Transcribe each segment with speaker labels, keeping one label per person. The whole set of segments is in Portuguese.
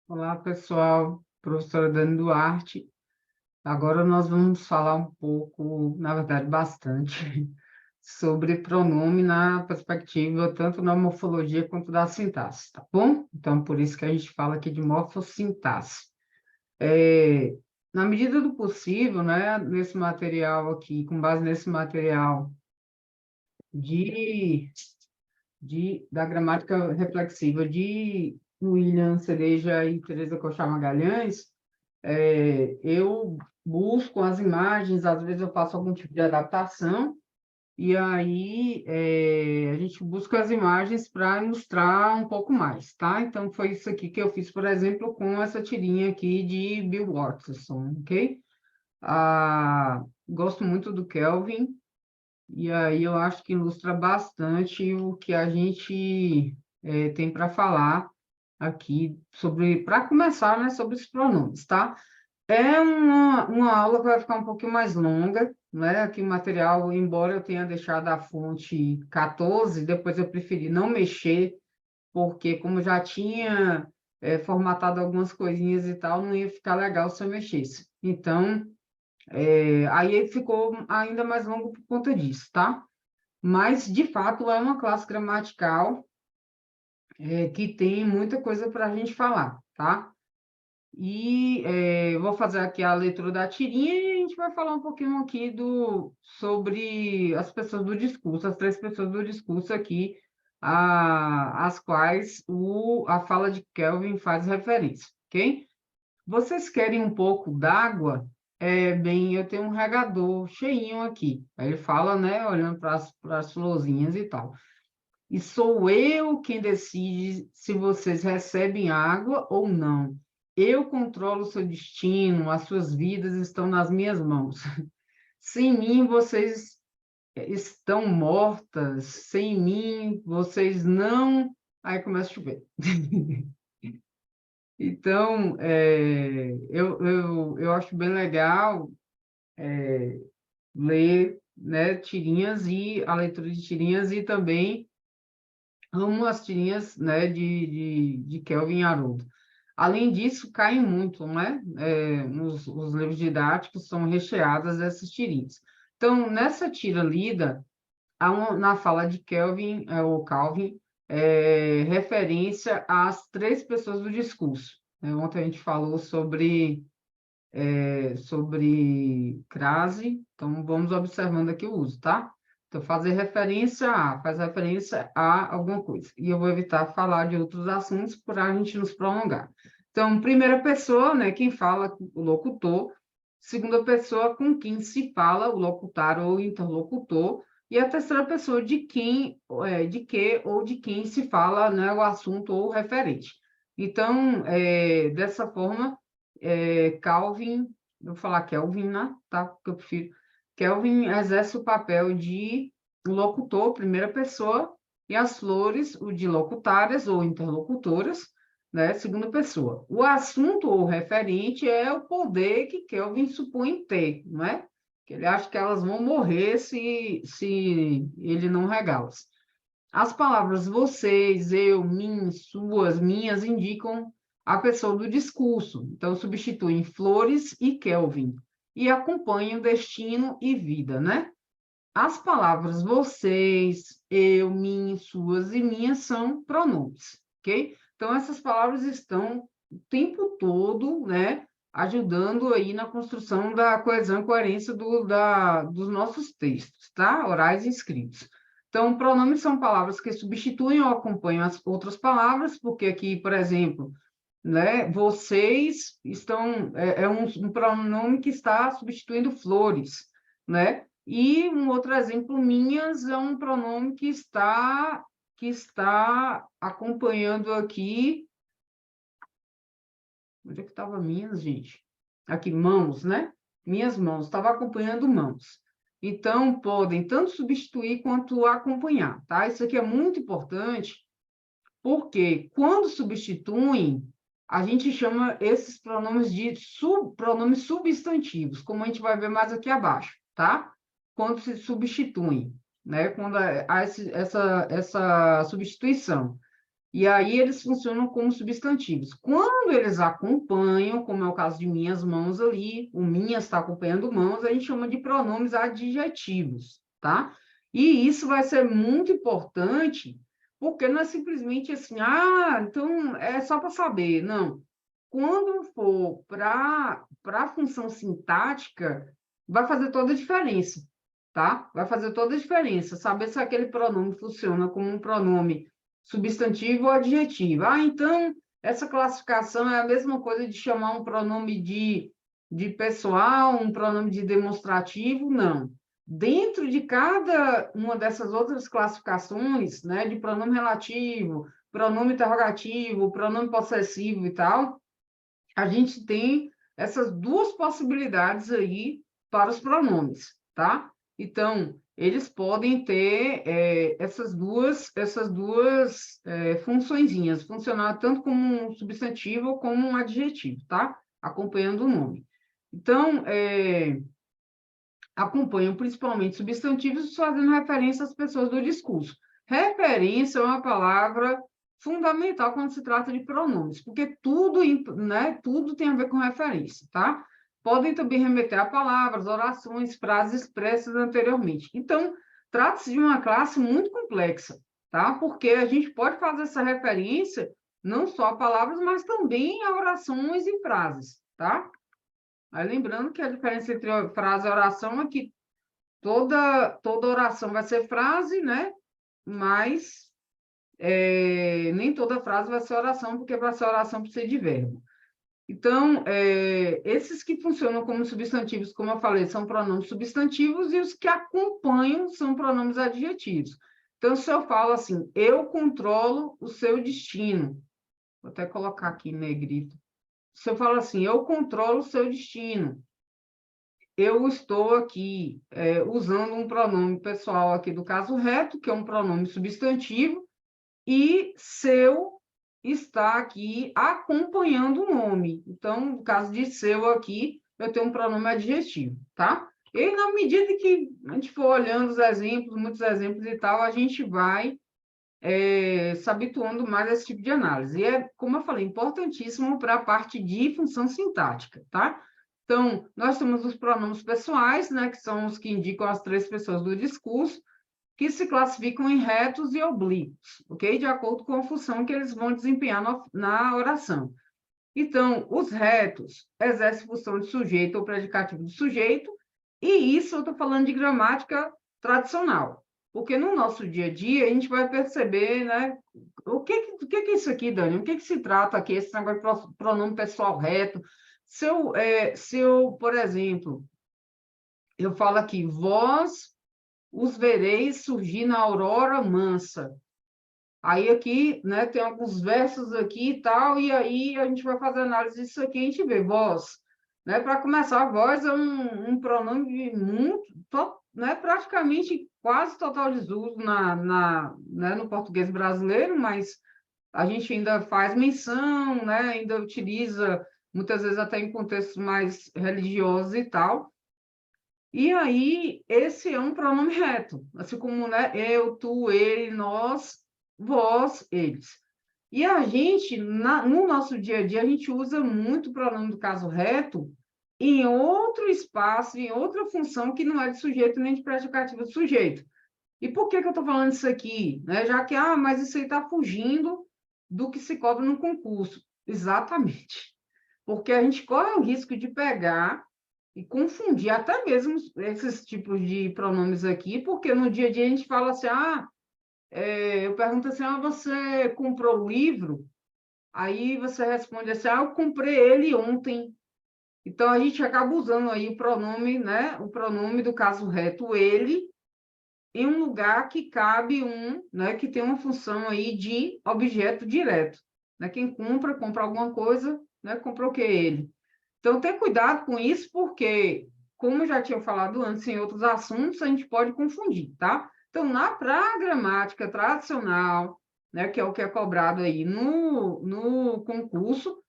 Speaker 1: Olá, pessoal. Professora Dani Duarte. Agora nós vamos falar um pouco, na verdade, bastante, sobre pronome na perspectiva tanto na morfologia quanto da sintaxe, tá bom? Então, por isso que a gente fala aqui de morfossintaxe. É, Na medida do possível, né, nesse material aqui, com base nesse material de, da gramática reflexiva de William Cereja e Teresa Cochar Magalhães, eu busco as imagens, às vezes eu faço algum tipo de adaptação, e aí a gente busca as imagens para ilustrar um pouco mais, tá? Então, foi isso aqui que eu fiz, por exemplo, com essa tirinha aqui de Bill Watterson, ok? Gosto muito do Kelvin, e aí eu acho que ilustra bastante o que a gente tem para falar aqui sobre, para começar, né, sobre os pronomes, tá? É uma aula que vai ficar um pouquinho mais longa, né? Aqui o material, embora eu tenha deixado a fonte 14, depois eu preferi não mexer, porque como já tinha formatado algumas coisinhas e tal, não ia ficar legal se eu mexesse. Então, aí ficou ainda mais longo por conta disso, tá? Mas, de fato, é uma classe gramatical que tem muita coisa para a gente falar, tá? E vou fazer aqui a leitura da tirinha e a gente vai falar um pouquinho aqui sobre as pessoas do discurso, as três pessoas do discurso aqui, às quais a fala de Kelvin faz referência, ok? Vocês querem um pouco d'água? Bem, eu tenho um regador cheinho aqui. Aí ele fala, né, olhando para as florzinhas e tal. E sou eu quem decide se vocês recebem água ou não. Eu controlo o seu destino, as suas vidas estão nas minhas mãos. Sem mim, vocês estão mortas. Sem mim, vocês não. Aí começa a chover. Então, eu acho bem legal ler, né, tirinhas e a leitura de tirinhas e também amo as tirinhas, né, de Kelvin Haroldo. Além disso, caem muito, né? Os livros didáticos são recheados dessas tirinhas. Então, nessa tira lida, na fala de Kelvin, ou Calvin, referência às três pessoas do discurso. Ontem a gente falou sobre crase, então vamos observando aqui o uso, tá? Então, faz referência a alguma coisa. E eu vou evitar falar de outros assuntos para a gente nos prolongar. Então, primeira pessoa, né, quem fala, o locutor. Segunda pessoa, com quem se fala, o locutário ou interlocutor. E a terceira pessoa, de quem, de que ou de quem se fala, né, o assunto ou o referente. Então, dessa forma, Calvin, vou falar Kelvin, né? Tá? Porque eu prefiro. Kelvin exerce o papel de locutor, primeira pessoa, e as flores, o de locutárias ou interlocutoras, né? Segunda pessoa. O assunto ou referente é o poder que Kelvin supõe ter, não é? Que ele acha que elas vão morrer se ele não regá-las. As palavras vocês, eu, mim, suas, minhas indicam a pessoa do discurso. Então, substituem flores e Kelvin. E acompanham destino e vida, né? As palavras vocês, eu, mim, suas e minhas são pronomes, ok? Então, essas palavras estão o tempo todo, né? Ajudando aí na construção da coesão e coerência dos nossos textos, tá? Orais e escritos. Então, pronomes são palavras que substituem ou acompanham as outras palavras, porque aqui, por exemplo, né, vocês estão, um pronome que está substituindo flores, né? E um outro exemplo, minhas, é um pronome que está acompanhando aqui. Onde é que estava minhas, gente? Aqui, mãos, né? Minhas mãos, estava acompanhando mãos. Então, podem tanto substituir quanto acompanhar, tá? Isso aqui é muito importante, porque quando substituem, a gente chama esses pronomes de pronomes substantivos, como a gente vai ver mais aqui abaixo, tá? Quando se substituem, né? Quando há essa substituição. E aí eles funcionam como substantivos. Quando eles acompanham, como é o caso de minhas mãos ali, o minhas está acompanhando mãos, a gente chama de pronomes adjetivos, tá? E isso vai ser muito importante, porque não é simplesmente assim, ah, então é só para saber. Não. Quando for para a função sintática, vai fazer toda a diferença, tá? Vai fazer toda a diferença. Saber se aquele pronome funciona como um pronome substantivo ou adjetivo. Ah, então, essa classificação é a mesma coisa de chamar um pronome de pessoal, um pronome de demonstrativo? Não. Dentro de cada uma dessas outras classificações, né, de pronome relativo, pronome interrogativo, pronome possessivo e tal, a gente tem essas duas possibilidades aí para os pronomes, tá? Então, eles podem ter essas duas funçõezinhas, funcionar tanto como um substantivo como um adjetivo, tá? Acompanhando o nome. Então, acompanham principalmente substantivos fazendo referência às pessoas do discurso. Referência é uma palavra fundamental quando se trata de pronomes, porque tudo, né, tudo tem a ver com referência, tá? Podem também remeter a palavras, orações, frases expressas anteriormente. Então, trata-se de uma classe muito complexa, tá? Porque a gente pode fazer essa referência não só a palavras, mas também a orações e frases, tá? Aí, lembrando que a diferença entre frase e oração é que toda oração vai ser frase, né? Mas nem toda frase vai ser oração, porque para ser oração precisa de verbo. Então, esses que funcionam como substantivos, como eu falei, são pronomes substantivos, e os que acompanham são pronomes adjetivos. Então, se eu falo assim, eu controlo o seu destino, vou até colocar aqui em negrito. Se eu falo assim, eu controlo o seu destino, eu estou aqui usando um pronome pessoal aqui do caso reto, que é um pronome substantivo, e seu está aqui acompanhando o nome. Então, no caso de seu aqui, eu tenho um pronome adjetivo, tá? E na medida que a gente for olhando os exemplos, muitos exemplos e tal, a gente vai se habituando mais a esse tipo de análise. E é, como eu falei, importantíssimo para a parte de função sintática, tá? Então, nós temos os pronomes pessoais, né, que são os que indicam as três pessoas do discurso, que se classificam em retos e oblíquos, ok? De acordo com a função que eles vão desempenhar na oração. Então, os retos exercem função de sujeito ou predicativo de sujeito, e isso eu estou falando de gramática tradicional, porque no nosso dia a dia a gente vai perceber, né, o que é isso aqui, Dani? O que se trata aqui, esse negócio de pronome pessoal reto? Se eu, por exemplo, eu falo aqui, vós os vereis surgir na aurora mansa. Aí aqui, né, tem alguns versos aqui e tal, e aí a gente vai fazer análise disso aqui, a gente vê voz, né? Para começar, a voz é um pronome muito, né, praticamente quase total desuso né, no português brasileiro, mas a gente ainda faz menção, né, ainda utiliza, muitas vezes até em contextos mais religiosos e tal. E aí, esse é um pronome reto, assim como, né, eu, tu, ele, nós, vós, eles. E a gente, no nosso dia a dia, a gente usa muito o pronome do caso reto em outro espaço, em outra função que não é de sujeito nem de predicativo de sujeito. E por que eu estou falando isso aqui? Né? Já que, mas isso aí está fugindo do que se cobra no concurso. Exatamente. Porque a gente corre o risco de pegar e confundir até mesmo esses tipos de pronomes aqui, porque no dia a dia a gente fala assim, eu pergunto assim, você comprou o livro? Aí você responde assim, eu comprei ele ontem. Então, a gente acaba usando aí o pronome, né? O pronome do caso reto, ele, em um lugar que cabe né? Que tem uma função aí de objeto direto. Né? Quem compra alguma coisa, né? Comprou o que? Ele. Então, ter cuidado com isso, porque, como eu já tinha falado antes em outros assuntos, a gente pode confundir, tá? Então, para a gramática tradicional, né, que é o que é cobrado aí no concurso,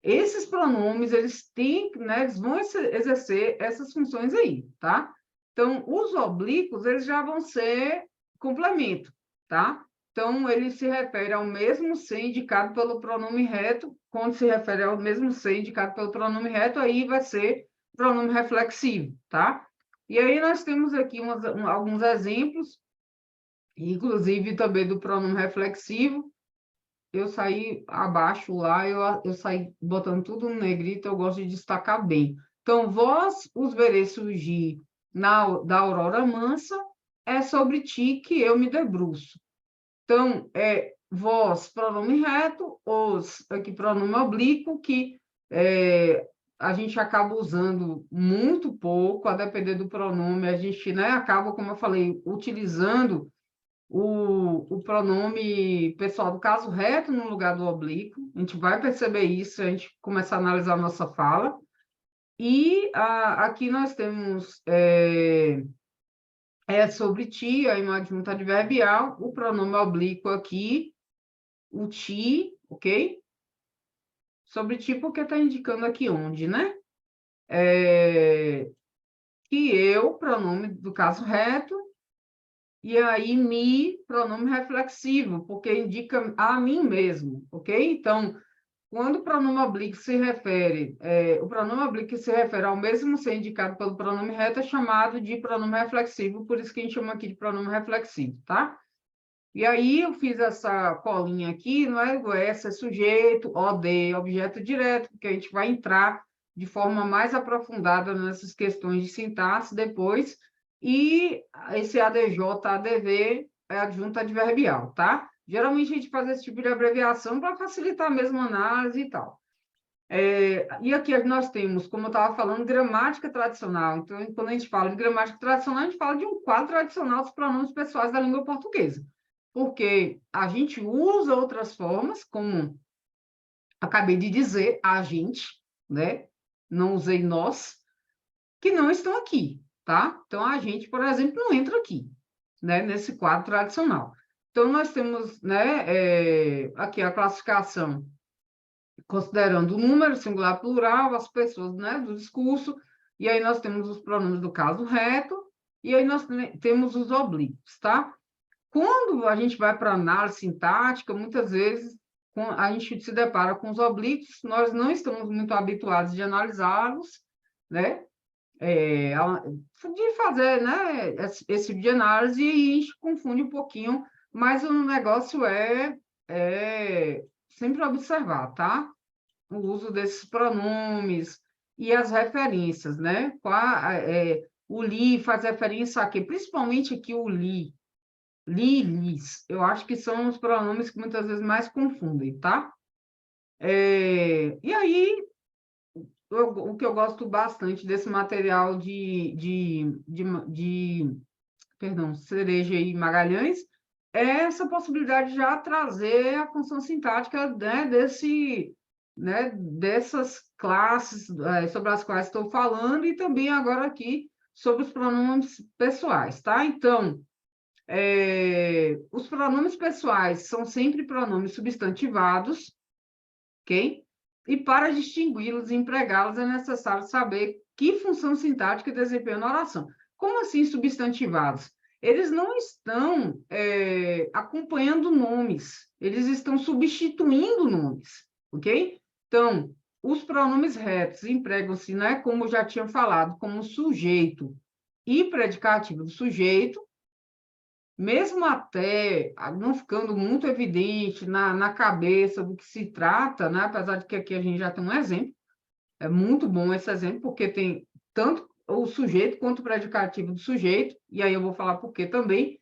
Speaker 1: esses pronomes, eles têm, né, eles vão exercer essas funções aí, tá? Então, os oblíquos, eles já vão ser complemento, tá? Então, ele se refere ao mesmo ser indicado pelo pronome reto. Quando se refere ao mesmo ser indicado pelo pronome reto, aí vai ser pronome reflexivo, tá? E aí nós temos aqui alguns exemplos, inclusive também do pronome reflexivo. Eu saí abaixo lá, eu saí botando tudo no negrito, eu gosto de destacar bem. Então, vós os vereis surgir da aurora mansa, é sobre ti que eu me debruço. Então, vós, pronome reto, os, aqui, pronome oblíquo, que a gente acaba usando muito pouco, a depender do pronome, a gente, né, acaba, como eu falei, utilizando o pronome pessoal do caso reto no lugar do oblíquo. A gente vai perceber isso se a gente começar a analisar a nossa fala. E aqui nós temos sobre ti, aí uma adjunta adverbial, o pronome oblíquo aqui, o ti, ok? Sobre ti, porque está indicando aqui onde, né? Que eu, pronome do caso reto, e aí me, pronome reflexivo, porque indica a mim mesmo, ok? Então, quando o pronome oblíquo se refere, o pronome oblíquo se refere ao mesmo ser indicado pelo pronome reto, é chamado de pronome reflexivo, por isso que a gente chama aqui de pronome reflexivo, tá? E aí eu fiz essa colinha aqui, não é? O S é sujeito, OD, objeto direto, porque a gente vai entrar de forma mais aprofundada nessas questões de sintaxe depois, e esse ADJ, ADV é adjunto adverbial, tá? Geralmente a gente faz esse tipo de abreviação para facilitar mesmo a análise e tal. E aqui nós temos, como eu estava falando, gramática tradicional. Então, quando a gente fala de gramática tradicional, a gente fala de um quadro tradicional dos pronomes pessoais da língua portuguesa. Porque a gente usa outras formas, como acabei de dizer, a gente, né? Não usei nós, que não estão aqui, tá? Então, a gente, por exemplo, não entra aqui, né? Nesse quadro tradicional. Então, nós temos, né, aqui a classificação considerando o número, singular, plural, as pessoas, né, do discurso, e aí nós temos os pronomes do caso reto, e aí nós temos os oblíquos, tá? Quando a gente vai para análise sintática, muitas vezes a gente se depara com os oblíquos, nós não estamos muito habituados de analisá-los, né? De fazer, né, esse tipo de análise, e a gente confunde um pouquinho, mas o negócio é sempre observar, tá? O uso desses pronomes e as referências, né? O li faz referência a quê? Principalmente aqui o li, lis. Eu acho que são os pronomes que muitas vezes mais confundem, tá? E aí, o que eu gosto bastante desse material perdão, Cereja e Magalhães é essa possibilidade de já trazer a função sintática, né, dessas classes sobre as quais estou falando, e também agora aqui sobre os pronomes pessoais, tá? Então, os pronomes pessoais são sempre pronomes substantivados, ok? E para distingui-los e empregá-los é necessário saber que função sintática desempenham na oração. Como assim substantivados? Eles não estão acompanhando nomes, eles estão substituindo nomes, ok? Então, os pronomes retos empregam-se, né, como eu já tinha falado, como sujeito e predicativo do sujeito, mesmo até não ficando muito evidente na cabeça do que se trata, né? Apesar de que aqui a gente já tem um exemplo, é muito bom esse exemplo, porque tem tanto o sujeito quanto o predicativo do sujeito, e aí eu vou falar por quê também.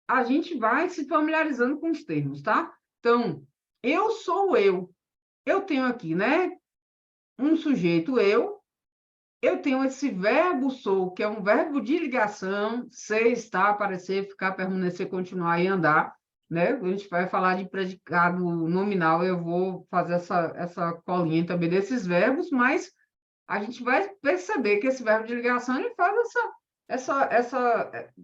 Speaker 1: A gente vai se familiarizando com os termos, tá? Então, eu sou eu. Eu tenho aqui, né? Um sujeito, eu tenho esse verbo sou, que é um verbo de ligação, ser, estar, aparecer, ficar, permanecer, continuar e andar, né? A gente vai falar de predicado nominal, eu vou fazer essa colinha também desses verbos, mas a gente vai perceber que esse verbo de ligação, ele faz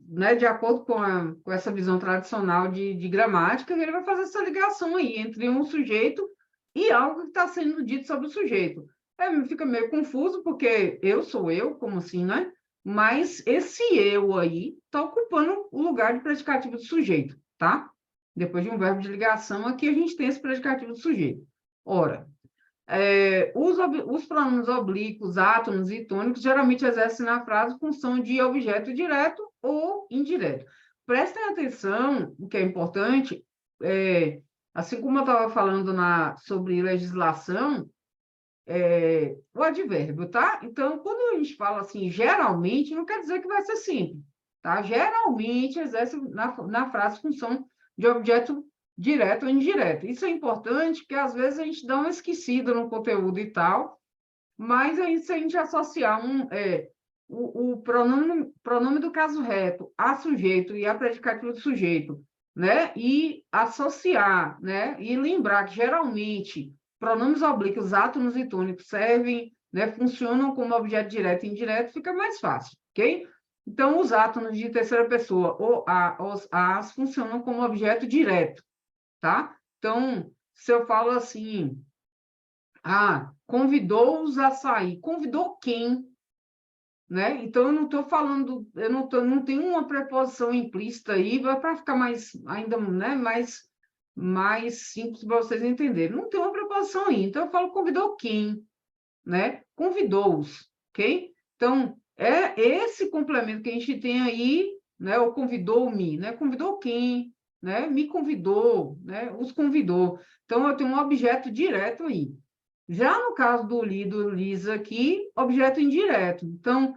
Speaker 1: né, de acordo com essa visão tradicional de gramática, ele vai fazer essa ligação aí entre um sujeito e algo que está sendo dito sobre o sujeito. Fica meio confuso, porque eu sou eu, como assim, né? mas esse eu aí está ocupando o lugar de predicativo do sujeito, tá? Depois de um verbo de ligação, aqui a gente tem esse predicativo do sujeito. Ora, os pronomes oblíquos, átonos e tônicos geralmente exercem na frase função de objeto direto ou indireto. Prestem atenção, o que é importante, assim como eu estava falando sobre legislação, o advérbio, tá? Então, quando a gente fala assim, geralmente, não quer dizer que vai ser sempre, tá? Geralmente exerce na frase função de objeto direto ou indireto. Isso é importante, porque às vezes a gente dá uma esquecida no conteúdo e tal, mas aí se a gente associar o pronome do caso reto a sujeito e a predicativo do sujeito, né? E associar, né? E lembrar que geralmente pronomes oblíquos, átonos e tônicos servem, né? Funcionam como objeto direto e indireto, fica mais fácil, ok? Então, os átonos de terceira pessoa ou os as funcionam como objeto direto, tá? Então, se eu falo assim, convidou-os a sair. Convidou quem? Né? Então, eu não estou falando, não tenho uma preposição implícita aí, para ficar ainda, né, mais simples para vocês entenderem. Não tem uma preposição aí. Então, eu falo convidou quem? Né? Convidou-os, ok? Então, é esse complemento que a gente tem aí, né? O convidou-me, né? Convidou quem? Né? Me convidou, né? Os convidou. Então, eu tenho um objeto direto aí. Já no caso do lido, lis aqui, objeto indireto. Então,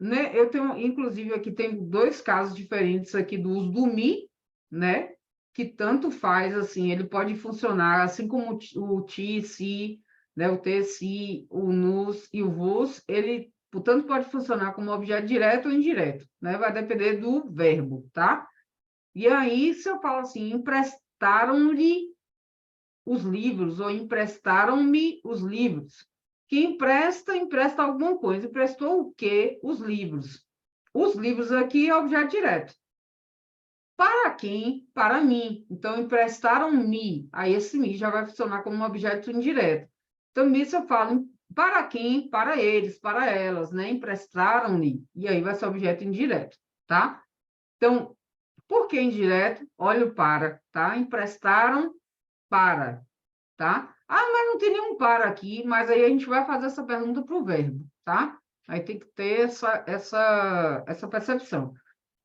Speaker 1: né, eu tenho, inclusive, aqui tem dois casos diferentes aqui do uso do me, né? Que tanto faz, assim, ele pode funcionar, assim como o ti, si, né? O te, si, o nos e o vos, ele, portanto, pode funcionar como objeto direto ou indireto, né? Vai depender do verbo, tá? E aí, se eu falo assim, emprestaram-lhe os livros, ou emprestaram-me os livros. Que empresta, empresta alguma coisa. Emprestou o quê? Os livros. Os livros aqui é objeto direto. Para quem? Para mim. Então, emprestaram-me. Aí, esse me já vai funcionar como um objeto indireto. Então, isso eu falo para quem? Para eles, para elas, né? Emprestaram-lhe. E aí vai ser objeto indireto, tá? Então, por que indireto? Olha o para, tá? Emprestaram para. Tá? Mas não tem nenhum para aqui, mas aí a gente vai fazer essa pergunta para o verbo, tá? Aí tem que ter essa percepção.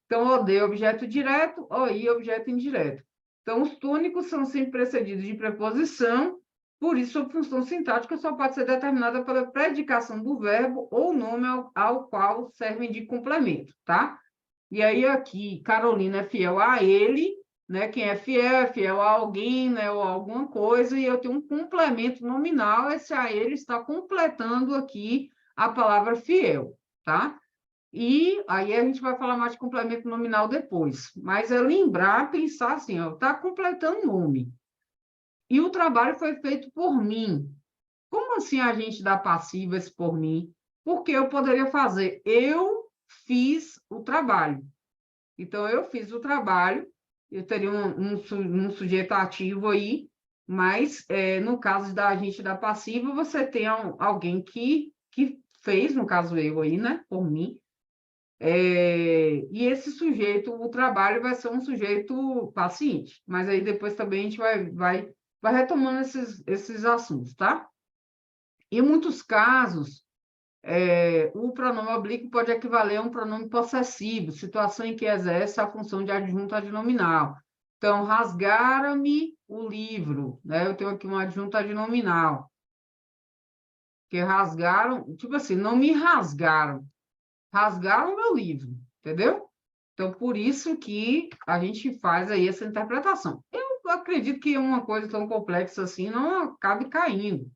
Speaker 1: Então, OD, objeto direto, OI, objeto indireto. Então, os tônicos são sempre precedidos de preposição, por isso a função sintática só pode ser determinada pela predicação do verbo ou nome ao qual servem de complemento, tá? E aí aqui, Carolina é fiel a ele, né? Quem é fiel a alguém, né? Ou a alguma coisa, e eu tenho um complemento nominal, esse a ele está completando aqui a palavra fiel, tá? E aí a gente vai falar mais de complemento nominal depois, mas é lembrar, pensar assim, ó, está completando o nome. E o trabalho foi feito por mim. Como assim a gente dá passiva esse por mim? Porque eu poderia fazer, eu fiz o trabalho. Então, eu fiz o trabalho, eu teria um sujeito ativo aí, mas no caso da gente da passiva, você tem alguém que fez, no caso eu aí, né, por mim, e esse sujeito, o trabalho vai ser um sujeito paciente, mas aí depois também a gente vai retomando esses assuntos, tá? Em muitos casos, o pronome oblíquo pode equivaler a um pronome possessivo, situação em que exerce a função de adjunto adnominal. Então, rasgaram-me o livro, né? Eu tenho aqui um adjunto adnominal, que rasgaram, tipo assim, não me rasgaram, rasgaram o meu livro, entendeu? Então, por isso que a gente faz aí essa interpretação. Eu acredito que uma coisa tão complexa assim não acabe caindo,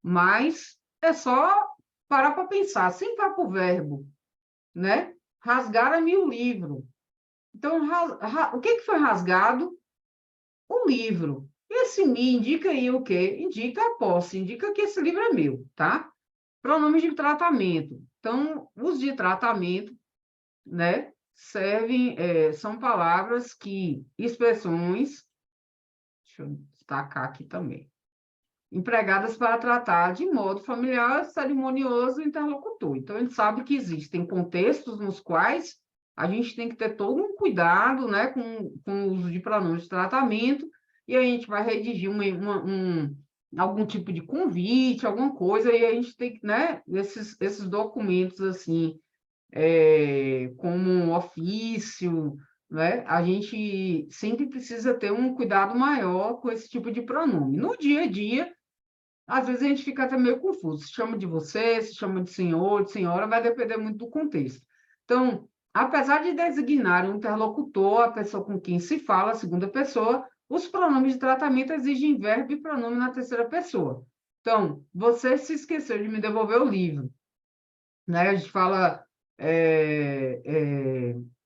Speaker 1: mas é só parar para pensar, sem para o verbo, né? Rasgaram-me o livro. Então, o que foi rasgado? O livro. Esse me indica aí o quê? Indica a posse, indica que esse livro é meu, tá? Pronomes de tratamento. Então, os de tratamento, né? Servem, são palavras que, expressões, deixa eu destacar aqui também. empregadas para tratar de modo familiar, cerimonioso e interlocutor. Então, a gente sabe que existem contextos nos quais a gente tem que ter todo um cuidado, né, com o uso de pronomes de tratamento, e a gente vai redigir algum tipo de convite, alguma coisa, e a gente tem que, né, esses documentos, assim, como um ofício, né, a gente sempre precisa ter um cuidado maior com esse tipo de pronome. No dia a dia, às vezes a gente fica até meio confuso, se chama de você, se chama de senhor, de senhora, vai depender muito do contexto. Então, apesar de designar um interlocutor, a pessoa com quem se fala, a segunda pessoa, os pronomes de tratamento exigem verbo e pronome na terceira pessoa. Então, você se esqueceu de me devolver o livro, né? A gente fala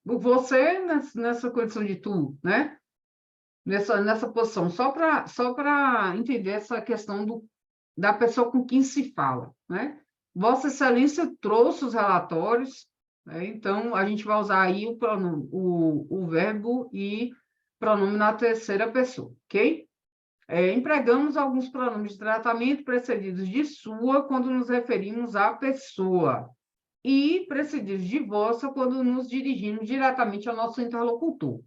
Speaker 1: você nessa condição de tu, né? Nessa posição, só para entender essa questão da pessoa com quem se fala, né? Vossa Excelência trouxe os relatórios, né? Então a gente vai usar aí o pronome, o verbo e pronome na terceira pessoa, ok? Empregamos alguns pronomes de tratamento precedidos de sua quando nos referimos à pessoa e precedidos de vossa quando nos dirigimos diretamente ao nosso interlocutor.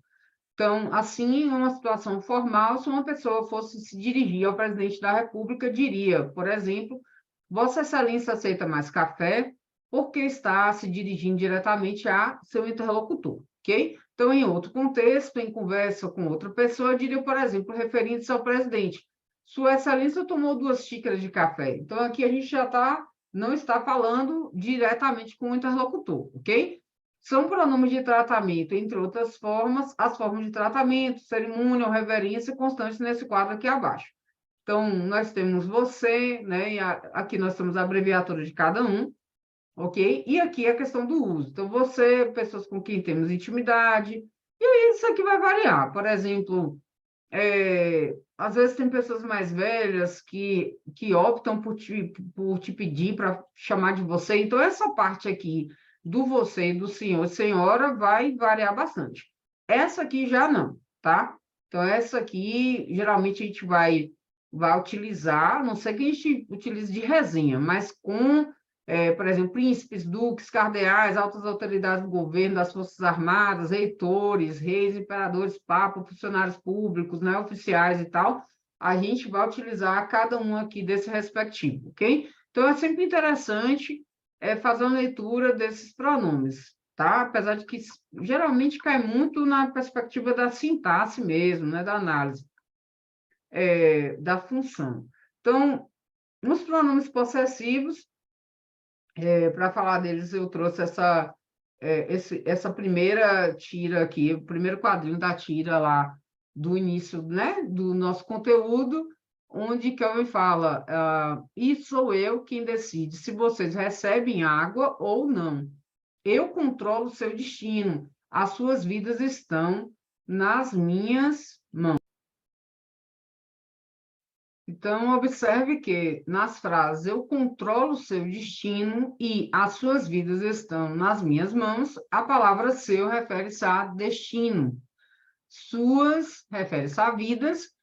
Speaker 1: Então, assim, em uma situação formal, se uma pessoa fosse se dirigir ao presidente da República, diria, por exemplo, Vossa Excelência aceita mais café, porque está se dirigindo diretamente a seu interlocutor, ok? Então, em outro contexto, em conversa com outra pessoa, diria, por exemplo, referindo-se ao presidente, Sua Excelência tomou 2 xícaras de café. Então, aqui a gente não está falando diretamente com o interlocutor, ok? São pronomes de tratamento, entre outras formas, as formas de tratamento, cerimônia ou reverência constantes nesse quadro aqui abaixo. Então, nós temos você, né? E aqui nós temos a abreviatura de cada um, ok? E aqui a questão do uso. Então, você, pessoas com quem temos intimidade, e aí isso aqui vai variar. Por exemplo, às vezes tem pessoas mais velhas que optam por te pedir para chamar de você. Então, essa parte aqui do você e do senhor e senhora vai variar bastante. Essa aqui já não, tá? Então, essa aqui, geralmente, a gente vai utilizar, a não sei que a gente utilize de resenha, mas por exemplo, príncipes, duques, cardeais, altas autoridades do governo, das Forças Armadas, reitores, reis, imperadores, papas, funcionários públicos, né, oficiais e tal, a gente vai utilizar cada um aqui desse respectivo, ok? Então, é sempre interessante fazer uma leitura desses pronomes, tá? Apesar de que geralmente cai muito na perspectiva da sintaxe mesmo, né, da análise da função. Então, nos pronomes possessivos, para falar deles, eu trouxe essa primeira tira aqui, o primeiro quadrinho da tira lá do início, né, do nosso conteúdo, onde Kelvin fala, e sou eu quem decide se vocês recebem água ou não. Eu controlo o seu destino, as suas vidas estão nas minhas mãos. Então, observe que nas frases eu controlo o seu destino e as suas vidas estão nas minhas mãos, a palavra seu refere-se a destino. Suas refere-se a vidas,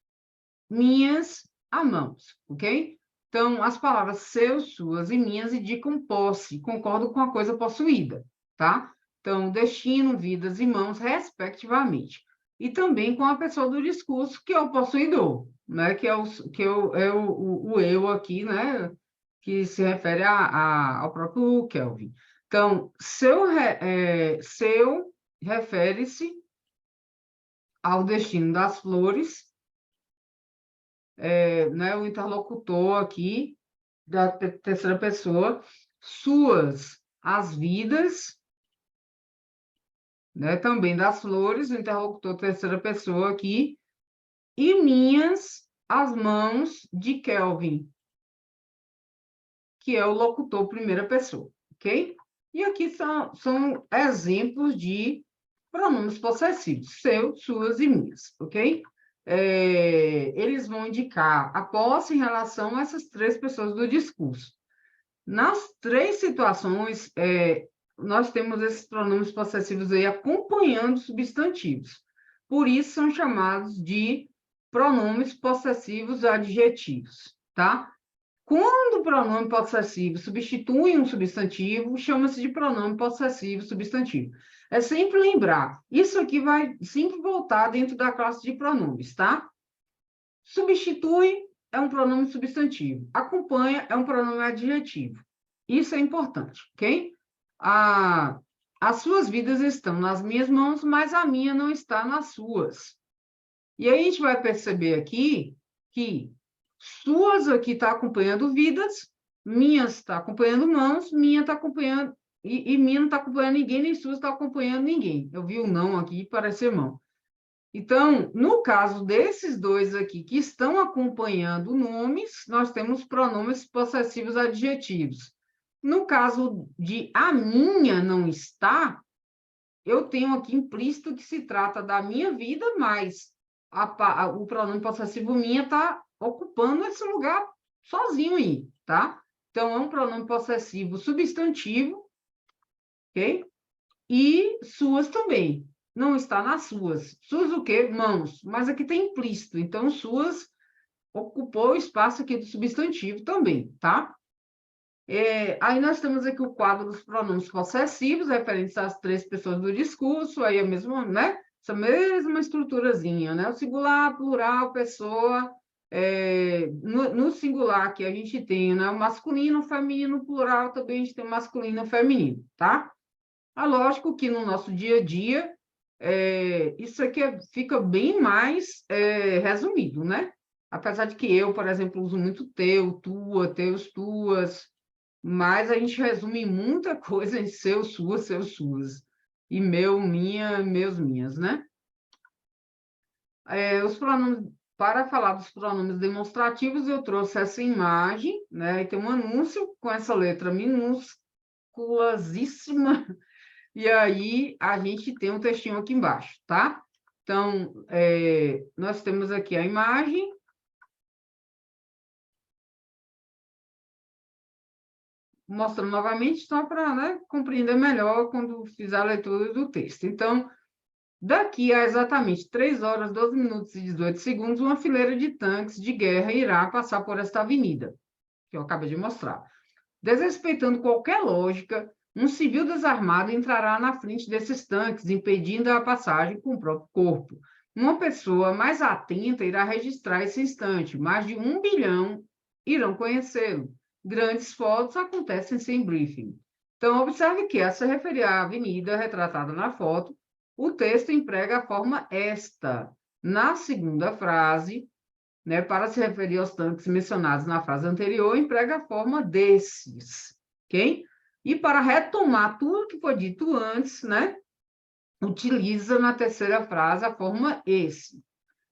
Speaker 1: minhas a mãos, ok? Então, as palavras seus, suas e minhas indicam posse, concordo com a coisa possuída, tá? Então, destino, vidas e mãos, respectivamente. E também com a pessoa do discurso, que é o possuidor, né? Que é o eu aqui, né? Que se refere ao próprio Kelvin. Então, seu refere-se ao destino das flores, né, o interlocutor aqui da terceira pessoa, suas as vidas, né, também das flores, o interlocutor terceira pessoa aqui, e minhas as mãos de Kelvin, que é o locutor primeira pessoa, ok? E aqui são exemplos de pronomes possessivos, seu, suas e minhas, ok? Eles vão indicar a posse em relação a essas 3 pessoas do discurso. Nas 3 situações, nós temos esses pronomes possessivos aí acompanhando substantivos. Por isso, são chamados de pronomes possessivos adjetivos, tá? Quando o pronome possessivo substitui um substantivo, chama-se de pronome possessivo substantivo. É sempre lembrar, isso aqui vai sempre voltar dentro da classe de pronomes, tá? Substitui é um pronome substantivo. Acompanha é um pronome adjetivo. Isso é importante, ok? As suas vidas estão nas minhas mãos, mas a minha não está nas suas. E aí a gente vai perceber aqui que suas aqui está acompanhando vidas, minhas está acompanhando mãos, minha está acompanhando, e minha não está acompanhando ninguém, nem suas está acompanhando ninguém. Eu vi o não aqui, parece mão. Então, no caso desses dois aqui que estão acompanhando nomes, nós temos pronomes possessivos adjetivos. No caso de a minha não está, eu tenho aqui implícito que se trata da minha vida, mas o pronome possessivo minha está ocupando esse lugar sozinho aí, tá? Então, é um pronome possessivo substantivo, ok? E suas também. Não está nas suas. Suas o quê? Mãos. Mas aqui tem implícito. Então, suas ocupou o espaço aqui do substantivo também, tá? Aí nós temos aqui o quadro dos pronomes possessivos, referentes às três pessoas do discurso, aí a mesma, né? Essa mesma estruturazinha, né? O singular, plural, pessoa. No singular aqui a gente tem, né, o masculino, o feminino, o plural também a gente tem o masculino e o feminino, tá? Lógico que no nosso dia a dia, isso aqui fica bem mais resumido, né? Apesar de que eu, por exemplo, uso muito teu, tua, teus, tuas, mas a gente resume muita coisa em seus, suas. E meu, minha, meus, minhas, né? Os pronomes, para falar dos pronomes demonstrativos, eu trouxe essa imagem, né? E tem um anúncio com essa letra minúsculasíssima. E aí, a gente tem um textinho aqui embaixo, tá? Então, nós temos aqui a imagem. Mostrando novamente, só para, né, compreender melhor quando fizer a leitura do texto. Então, daqui a exatamente 3 horas, 12 minutos e 18 segundos, uma fileira de tanques de guerra irá passar por esta avenida, que eu acabei de mostrar. Desrespeitando qualquer lógica, um civil desarmado entrará na frente desses tanques, impedindo a passagem com o próprio corpo. Uma pessoa mais atenta irá registrar esse instante. Mais de 1 bilhão irão conhecê-lo. Grandes fotos acontecem sem briefing. Então, observe que, a se referir à avenida retratada na foto, o texto emprega a forma esta. Na segunda frase, né, para se referir aos tanques mencionados na frase anterior, emprega a forma desses, ok? E para retomar tudo que foi dito antes, né, utiliza na terceira frase a forma esse.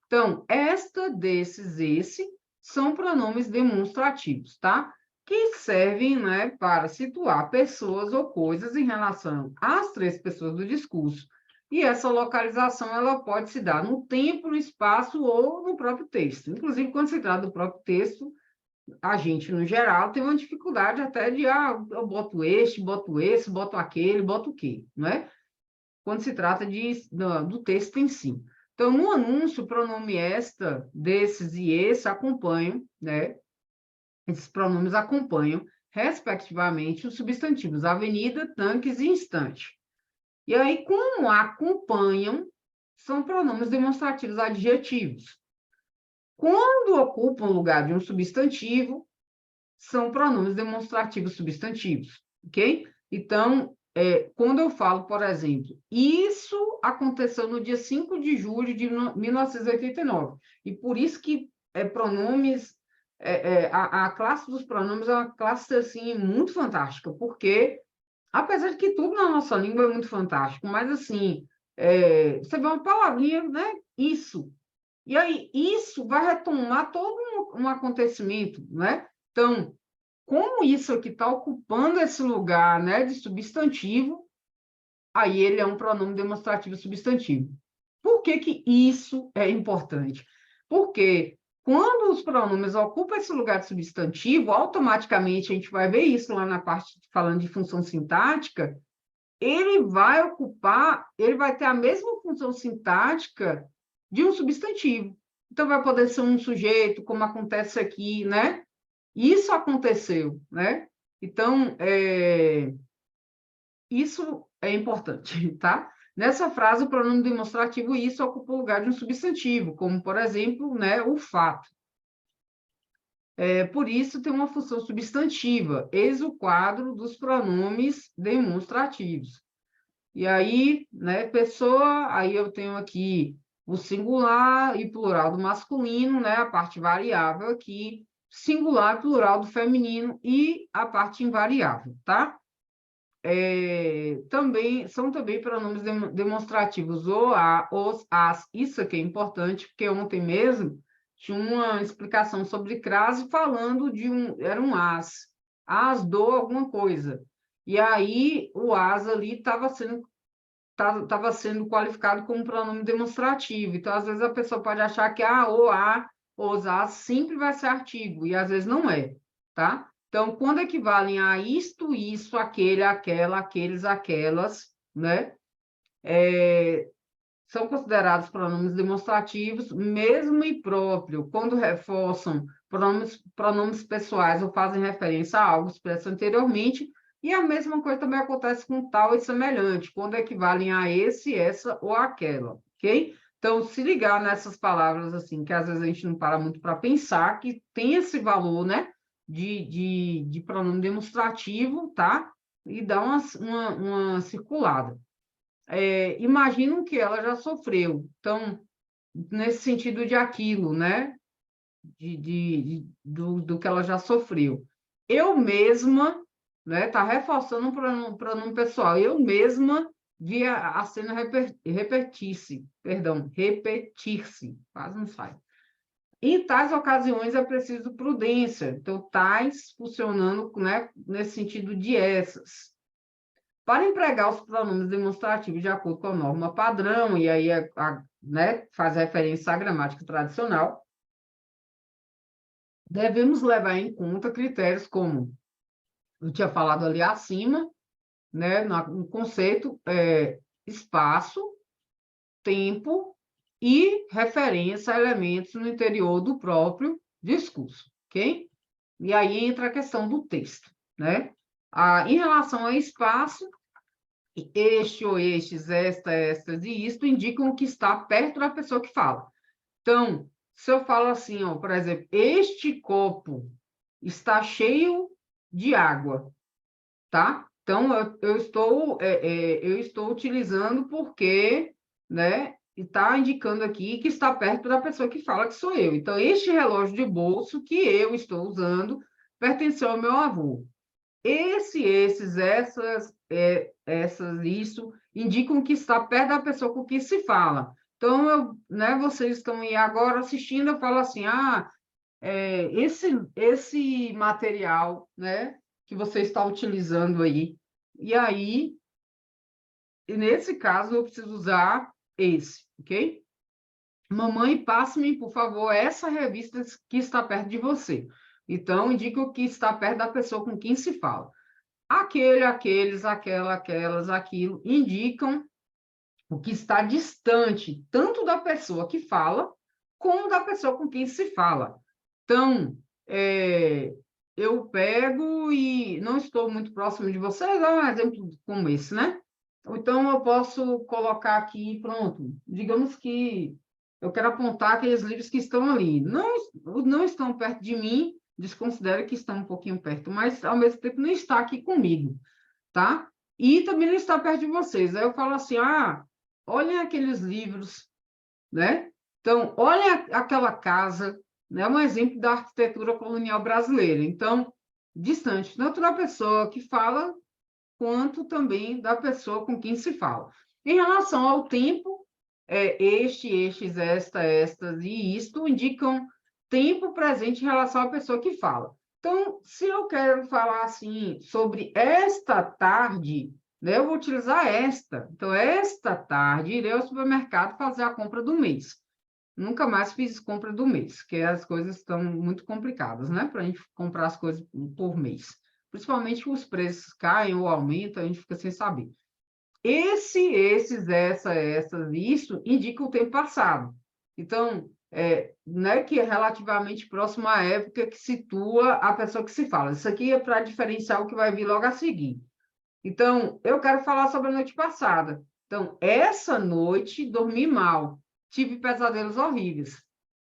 Speaker 1: Então, esta, desses, esse, são pronomes demonstrativos, tá? Que servem, né, para situar pessoas ou coisas em relação às três pessoas do discurso. E essa localização, ela pode se dar no tempo, no espaço ou no próprio texto. Inclusive, quando se trata do próprio texto, a gente, no geral, tem uma dificuldade até de, eu boto este, boto esse, boto aquele, boto o quê, não é? Quando se trata do texto em si. Então, no anúncio, o pronome esta, desses e esse acompanham, né? Esses pronomes acompanham, respectivamente, os substantivos avenida, tanques e instante. E aí, como acompanham, são pronomes demonstrativos adjetivos. Quando ocupam o lugar de um substantivo, são pronomes demonstrativos substantivos, ok? Então, quando eu falo, por exemplo, isso aconteceu no dia 5 de julho de 1989, e por isso que pronomes, a classe dos pronomes é uma classe, assim, muito fantástica, porque, apesar de que tudo na nossa língua é muito fantástico, mas, assim, você vê uma palavrinha, né? Isso. E aí, isso vai retomar todo um acontecimento, né? Então, como isso aqui está ocupando esse lugar, né, de substantivo, aí ele é um pronome demonstrativo substantivo. Por que que isso é importante? Porque quando os pronomes ocupam esse lugar de substantivo, automaticamente a gente vai ver isso lá na parte falando de função sintática, ele vai ter a mesma função sintática de um substantivo. Então, vai poder ser um sujeito, como acontece aqui, né? isso aconteceu, né? Então, isso é importante, tá? Nessa frase, o pronome demonstrativo isso ocupa o lugar de um substantivo, como, por exemplo, né, o fato. Por isso, tem uma função substantiva, eis o quadro dos pronomes demonstrativos. E aí, né, pessoa, aí eu tenho aqui o singular e plural do masculino, né, a parte variável aqui, singular e plural do feminino e a parte invariável, tá? São também pronomes demonstrativos o, a, os, as. Isso aqui é importante, porque ontem mesmo tinha uma explicação sobre crase falando era um as do alguma coisa. E aí o as ali estava sendo qualificado como pronome demonstrativo. Então, às vezes, a pessoa pode achar que o, a, os, as sempre vai ser artigo, e às vezes não é, tá? Então, quando equivalem a isto, isso, aquele, aquela, aqueles, aquelas, né? São considerados pronomes demonstrativos, mesmo e próprio, quando reforçam pronomes pessoais ou fazem referência a algo expresso anteriormente, e a mesma coisa também acontece com tal e semelhante, quando equivalem a esse, essa ou aquela, ok? Então, se ligar nessas palavras, assim, que às vezes a gente não para muito para pensar, que tem esse valor, né, de pronome demonstrativo, tá? E dá uma circulada. Imaginam que ela já sofreu. Então, nesse sentido de aquilo, né? Do que ela já sofreu. Eu mesma, né? Está reforçando um pronome pessoal. Eu mesma vi a cena repetir-se, quase não sai. Em tais ocasiões é preciso prudência. Então, tais funcionando, né, nesse sentido de essas. Para empregar os pronomes demonstrativos de acordo com a norma padrão, e aí né, faz referência à gramática tradicional, devemos levar em conta critérios como eu tinha falado ali acima, né, no conceito espaço, tempo e referência a elementos no interior do próprio discurso, ok? E aí entra a questão do texto, né? Em relação ao espaço, este ou estes, estas e isto indicam que está perto da pessoa que fala. Então, se eu falo assim, ó, por exemplo, este copo está cheio de água, tá? Então, eu estou utilizando porque, né, está indicando aqui que está perto da pessoa que fala que sou eu. Então, este relógio de bolso que eu estou usando pertenceu ao meu avô. Isso, indicam que está perto da pessoa com quem se fala. Então, né, vocês estão aí agora assistindo, eu falo assim, esse material, né, que você está utilizando aí, e aí, nesse caso, eu preciso usar esse, ok? Mamãe, passe-me, por favor, essa revista que está perto de você. Então, indica que está perto da pessoa com quem se fala. Aquele, aqueles, aquela, aquelas, aquilo, indicam o que está distante, tanto da pessoa que fala, como da pessoa com quem se fala. Então, eu pego e não estou muito próximo de vocês, é um exemplo como esse, né? Então, eu posso colocar aqui, pronto, digamos que eu quero apontar aqueles livros que estão ali. Não estão perto de mim, desconsidero que estão um pouquinho perto, mas, ao mesmo tempo, não está aqui comigo, tá? E também não está perto de vocês. Aí eu falo assim, olhem aqueles livros, né? Então, olhem aquela casa, né? Um exemplo da arquitetura colonial brasileira. Então, distante, tanto da pessoa que fala, quanto também da pessoa com quem se fala. Em relação ao tempo, estes, estas e isto indicam tempo presente em relação à pessoa que fala. Então, se eu quero falar assim sobre esta tarde, né, eu vou utilizar esta. Então, esta tarde irei ao supermercado fazer a compra do mês. Nunca mais fiz compra do mês, porque as coisas estão muito complicadas, né? Para a gente comprar as coisas por mês. Principalmente que os preços caem ou aumentam, a gente fica sem saber. Esses, essas, isso, indica o tempo passado. Então, né, que é relativamente próximo à época que situa a pessoa que se fala. Isso aqui é para diferenciar o que vai vir logo a seguir. Então, eu quero falar sobre a noite passada. Então, essa noite dormi mal, tive pesadelos horríveis.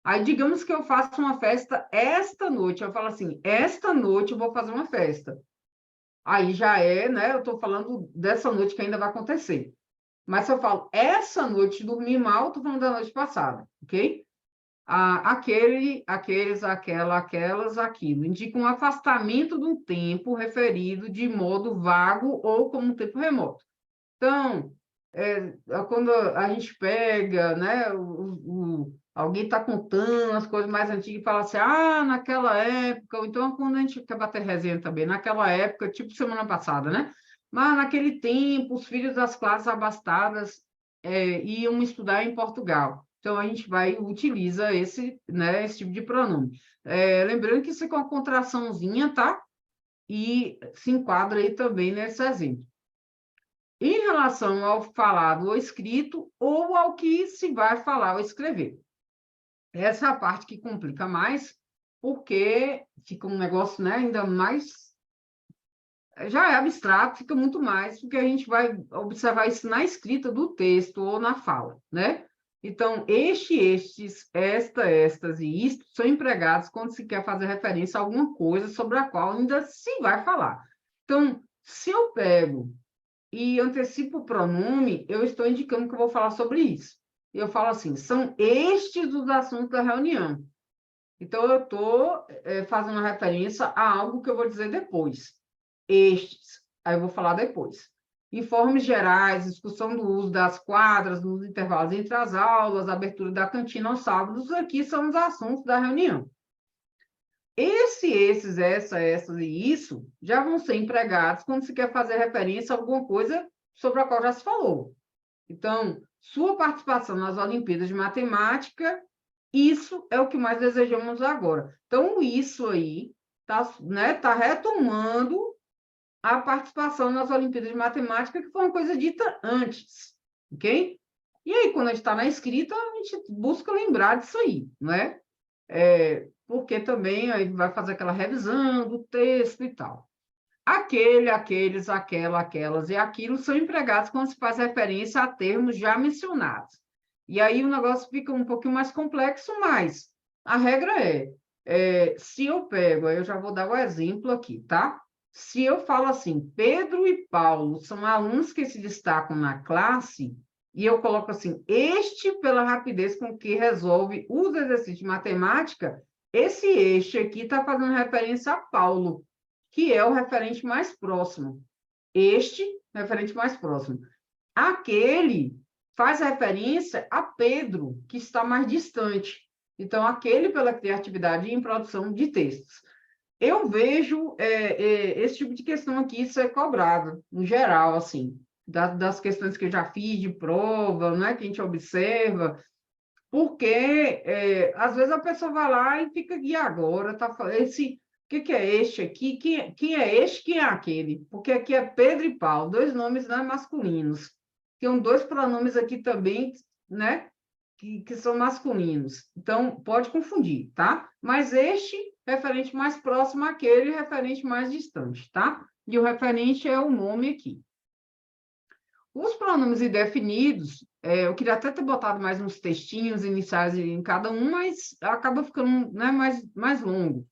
Speaker 1: Aí, digamos que eu faço uma festa esta noite, eu falo assim, esta noite eu vou fazer uma festa. Aí já é, né? Eu estou falando dessa noite que ainda vai acontecer. Mas se eu falo, essa noite dormi mal, estou falando da noite passada, ok? Aqueles, aquela, aquelas, aquilo. Indica um afastamento de um tempo referido de modo vago ou como um tempo remoto. Então, quando a gente pega, né, alguém está contando as coisas mais antigas e fala assim, naquela época, ou então quando a gente quer bater resenha também, naquela época, tipo semana passada, né? Mas naquele tempo, os filhos das classes abastadas iam estudar em Portugal. Então, a gente utiliza esse, né, esse tipo de pronome. Lembrando que isso é com a contraçãozinha, tá? E se enquadra aí também nesse exemplo. Em relação ao falado ou escrito, ou ao que se vai falar ou escrever. Essa é a parte que complica mais, porque fica um negócio, né, ainda mais. Já é abstrato, fica muito mais, porque a gente vai observar isso na escrita do texto ou na fala, né? Então, estes, estas e isto são empregados quando se quer fazer referência a alguma coisa sobre a qual ainda se vai falar. Então, se eu pego e antecipo o pronome, eu estou indicando que eu vou falar sobre isso. Eu falo assim, são estes os assuntos da reunião. Então, eu estou fazendo uma referência a algo que eu vou dizer depois. Estes, aí eu vou falar depois. Informes gerais, discussão do uso das quadras, nos intervalos entre as aulas, abertura da cantina aos sábados, aqui são os assuntos da reunião. Esses, essas e isso já vão ser empregados quando se quer fazer referência a alguma coisa sobre a qual já se falou. Então, sua participação nas Olimpíadas de Matemática, isso é o que mais desejamos agora. Então, isso aí está, né, tá retomando a participação nas Olimpíadas de Matemática, que foi uma coisa dita antes, ok? E aí, quando a gente está na escrita, a gente busca lembrar disso aí, não é? Porque também aí vai fazer aquela revisão do texto e tal. Aquele, aqueles, aquela, aquelas e aquilo são empregados quando se faz referência a termos já mencionados. E aí o negócio fica um pouquinho mais complexo, mas a regra se eu pego, aí eu já vou dar o exemplo aqui, tá? Se eu falo assim, Pedro e Paulo são alunos que se destacam na classe, e eu coloco assim, este pela rapidez com que resolve os exercícios de matemática, esse este aqui está fazendo referência a Paulo, que é o referente mais próximo. Este, referente mais próximo. Aquele faz referência a Pedro, que está mais distante. Então, aquele pela criatividade em produção de textos. Eu vejo esse tipo de questão aqui ser cobrado, em geral, assim, das questões que eu já fiz de prova, né, que a gente observa, porque às vezes a pessoa vai lá e fica aqui agora, tá falando o que é este aqui? Quem é este? Quem é aquele? Porque aqui é Pedro e Paulo, dois nomes, né, masculinos. Tem dois pronomes aqui também, né, que são masculinos. Então, pode confundir, tá? Mas este referente mais próximo àquele, referente mais distante, tá? E o referente é o nome aqui. Os pronomes indefinidos, eu queria até ter botado mais uns textinhos iniciais em cada um, mas acaba ficando, né, mais longo.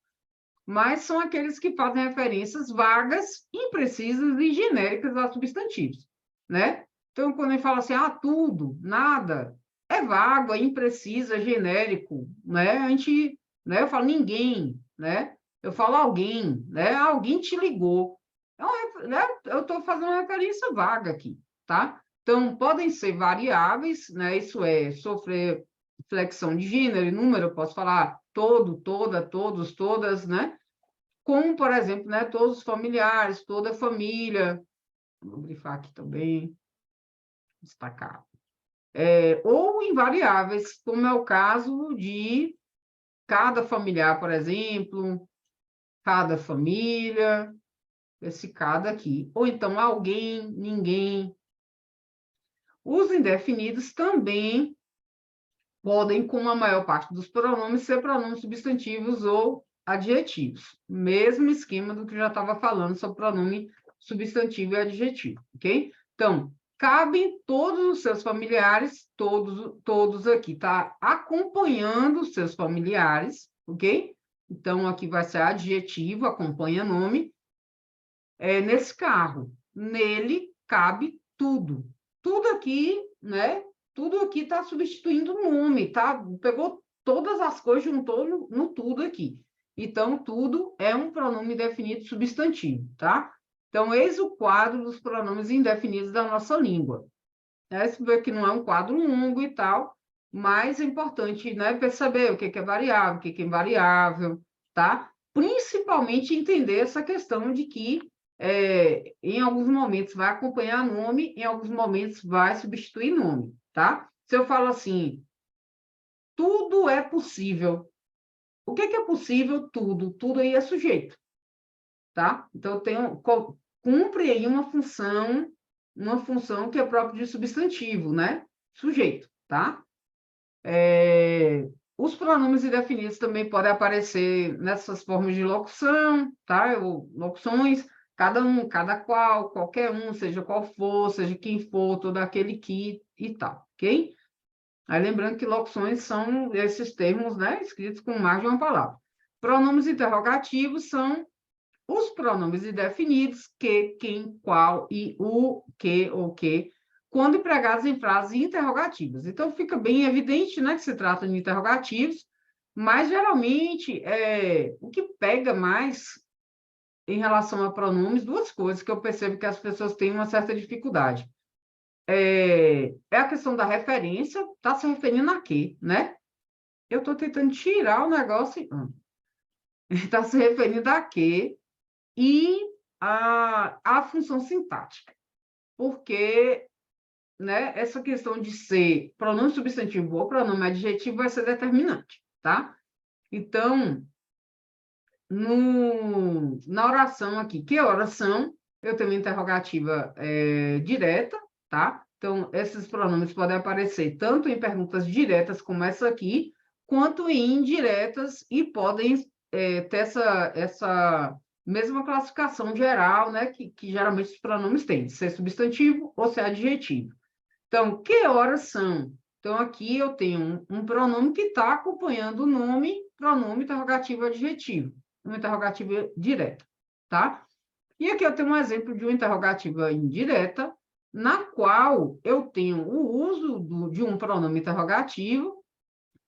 Speaker 1: Mas são aqueles que fazem referências vagas, imprecisas e genéricas a substantivos, né? Então, quando ele fala assim, tudo, nada, é vago, é impreciso, é genérico, né? Eu falo ninguém, né? Eu falo alguém, né? Alguém te ligou. Né? Eu estou fazendo uma referência vaga aqui, tá? Então, podem ser variáveis, né? Isso é, sofrer flexão de gênero e número, eu posso falar todo, toda, todos, todas, né? Como, por exemplo, né, todos os familiares, toda a família, vou grifar aqui também, destacar. Ou em variáveis, como é o caso de cada familiar, por exemplo, cada família, esse cada aqui. Ou então alguém, ninguém. Os indefinidos também podem, como a maior parte dos pronomes, ser pronomes substantivos ou adjetivos. Mesmo esquema do que já estava falando sobre pronome substantivo e adjetivo, ok? Então, cabem todos os seus familiares, todos aqui, tá? Acompanhando os seus familiares, ok? Então, aqui vai ser adjetivo, acompanha nome. Nesse carro, nele cabe tudo. Tudo aqui, né? Tudo aqui está substituindo o nome, tá? Pegou todas as coisas, juntou no tudo aqui. Então, tudo é um pronome definido substantivo, tá? Então, eis o quadro dos pronomes indefinidos da nossa língua. Você vê que não é um quadro longo e tal, mas é importante, né, perceber o que é variável, o que é invariável, tá? Principalmente entender essa questão de que em alguns momentos vai acompanhar nome, em alguns momentos vai substituir nome, tá? Se eu falo assim, tudo é possível. O que é possível? Tudo. Tudo aí é sujeito, tá? Então, cumpre aí uma função que é própria de substantivo, né? Sujeito, tá? Os pronomes indefinidos também podem aparecer nessas formas de locução, tá? Ou locuções, cada um, cada qual, qualquer um, seja qual for, seja quem for, todo aquele que e tal, ok? Aí lembrando que locuções são esses termos, né, escritos com mais de uma palavra. Pronomes interrogativos são os pronomes indefinidos, que, quem, qual e o, que ou que, quando empregados em frases interrogativas. Então, fica bem evidente, né, que se trata de interrogativos, mas, geralmente, o que pega mais em relação a pronomes, duas coisas que eu percebo que as pessoas têm uma certa dificuldade. É a questão da referência, está se referindo a quê, né? Eu estou tentando tirar o negócio, está se referindo a quê, e a função sintática, porque, né, essa questão de ser pronome substantivo ou pronome adjetivo vai ser determinante, tá? Então, na oração aqui, que é oração, eu tenho uma interrogativa direta, tá? Então, esses pronomes podem aparecer tanto em perguntas diretas, como essa aqui, quanto em indiretas, e podem ter essa mesma classificação geral, né, que geralmente os pronomes têm, ser substantivo ou ser adjetivo. Então, que horas são? Então, aqui eu tenho um pronome que está acompanhando o nome, pronome interrogativo adjetivo, uma interrogativa direta, tá? E aqui eu tenho um exemplo de uma interrogativa indireta, na qual eu tenho o uso de um pronome interrogativo,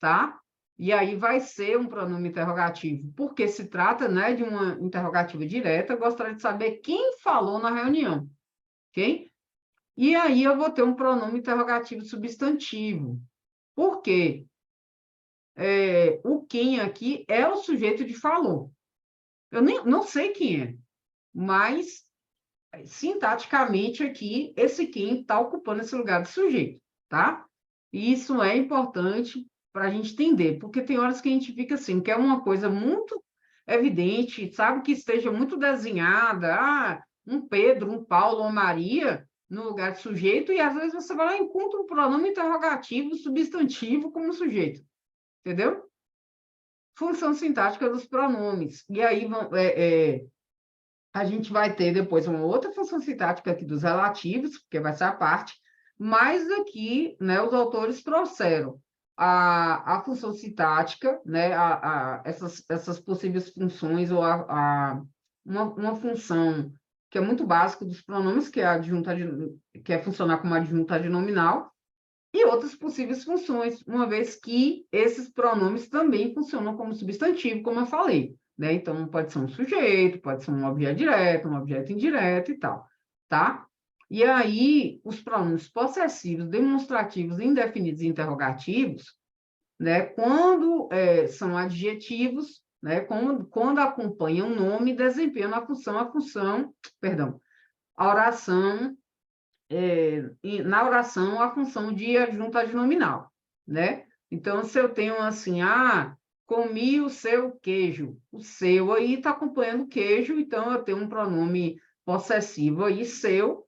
Speaker 1: tá? E aí vai ser um pronome interrogativo, porque se trata, né, de uma interrogativa direta. Eu gostaria de saber quem falou na reunião, ok? E aí eu vou ter um pronome interrogativo substantivo. Por quê? O quem aqui é o sujeito de falou. Eu não sei quem é, mas sintaticamente aqui, esse quem está ocupando esse lugar de sujeito, tá? E isso é importante para a gente entender, porque tem horas que a gente fica assim, quer uma coisa muito evidente, sabe, que esteja muito desenhada, um Pedro, um Paulo, uma Maria, no lugar de sujeito, e às vezes você vai lá e encontra um pronome interrogativo, substantivo como sujeito, entendeu? Função sintática dos pronomes. E aí a gente vai ter depois uma outra função sintática aqui dos relativos, porque vai ser a parte, mas aqui, né, os autores trouxeram a função sintática, né, essas possíveis funções, ou uma função que é muito básica dos pronomes, que é a adjunta, que é funcionar como adjunta adnominal, e outras possíveis funções, uma vez que esses pronomes também funcionam como substantivo, como eu falei, né? Então, pode ser um sujeito, pode ser um objeto direto, um objeto indireto e tal, tá? E aí, os pronomes possessivos, demonstrativos, indefinidos e interrogativos, né? Quando são adjetivos, né? Quando acompanham um nome, desempenham perdão, a oração na oração a função de adjunta adnominal, né? Então, se eu tenho assim, comi o seu queijo, o seu aí está acompanhando queijo, então eu tenho um pronome possessivo aí, seu,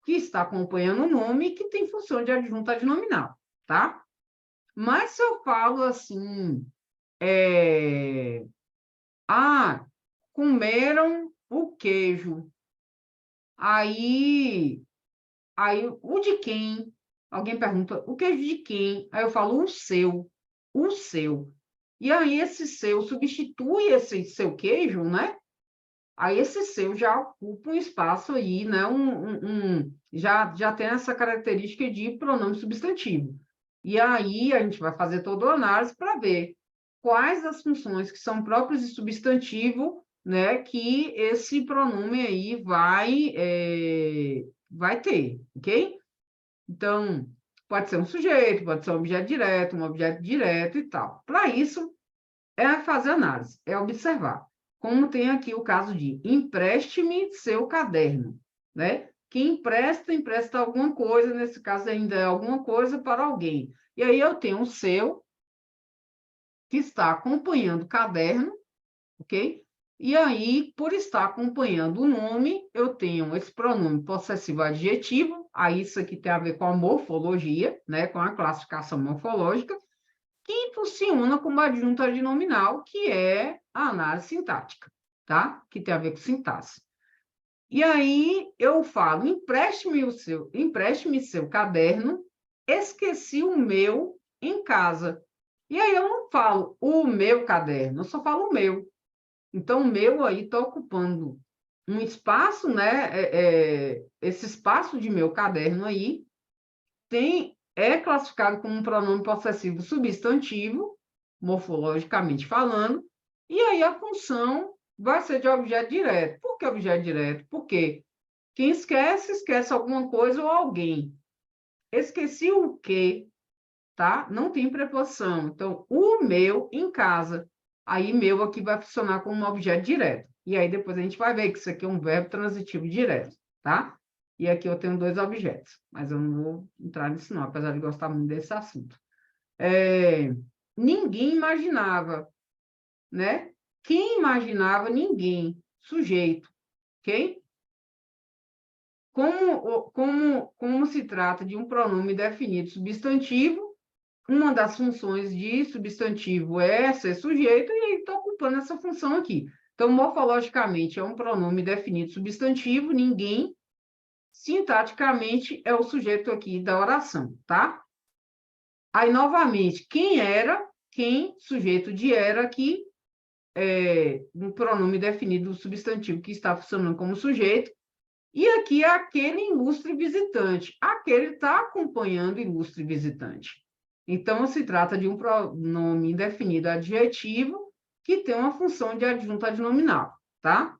Speaker 1: que está acompanhando o nome, que tem função de adjunta adnominal, tá? Mas se eu falo assim, comeram o queijo, aí, aí o de quem? Alguém pergunta, o queijo de quem? Aí eu falo, o seu, o seu. E aí esse seu substitui esse seu queijo, né? Aí esse seu já ocupa um espaço aí, né? Já tem essa característica de pronome substantivo. E aí a gente vai fazer toda a análise para ver quais as funções que são próprias de substantivo, né? Que esse pronome aí vai ter, ok? Então, pode ser um sujeito, pode ser um objeto direto e tal. Para isso, é fazer análise, é observar. Como tem aqui o caso de empreste-me seu caderno, né? Quem empresta, empresta alguma coisa, nesse caso ainda é alguma coisa para alguém. E aí eu tenho o seu, que está acompanhando o caderno, ok? E aí, por estar acompanhando o nome, eu tenho esse pronome possessivo adjetivo, aí isso aqui tem a ver com a morfologia, né? Com a classificação morfológica, que funciona como adjunto adnominal, que é a análise sintática, tá? Que tem a ver com sintaxe. E aí eu falo, empreste-me seu caderno, esqueci o meu em casa. E aí eu não falo o meu caderno, eu só falo o meu. Então, o meu aí está ocupando um espaço, né? Esse espaço de meu caderno aí é classificado como um pronome possessivo substantivo, morfologicamente falando, e aí a função vai ser de objeto direto. Por que objeto direto? Porque quem esquece, esquece alguma coisa ou alguém. Esqueci o quê, tá? Não tem preposição. Então, o meu em casa. Aí, meu aqui vai funcionar como um objeto direto. E aí, depois a gente vai ver que isso aqui é um verbo transitivo direto, tá? E aqui eu tenho dois objetos, mas eu não vou entrar nisso não, apesar de gostar muito desse assunto. Ninguém imaginava, né? Quem imaginava? Ninguém. Sujeito, ok? Como se trata de um pronome definido substantivo, uma das funções de substantivo é ser sujeito, e aí está ocupando essa função aqui. Então, morfologicamente, é um pronome definido substantivo, ninguém, sintaticamente, é o sujeito aqui da oração, tá? Aí, novamente, quem, sujeito de era, aqui, um pronome definido substantivo que está funcionando como sujeito, e aqui é aquele ilustre visitante. Aquele está acompanhando o ilustre visitante. Então, se trata de um pronome indefinido adjetivo que tem uma função de adjunto adnominal, tá?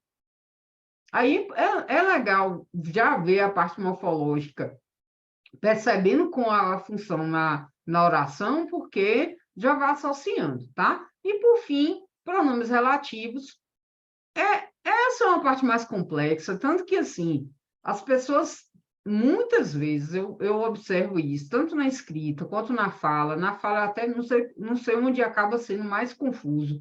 Speaker 1: Aí é legal já ver a parte morfológica, percebendo com a função na oração, porque já vai associando, tá? E, por fim, pronomes relativos. Essa é uma parte mais complexa, tanto que, assim, as pessoas, muitas vezes, eu observo isso, tanto na escrita quanto na fala até não sei onde acaba sendo mais confuso,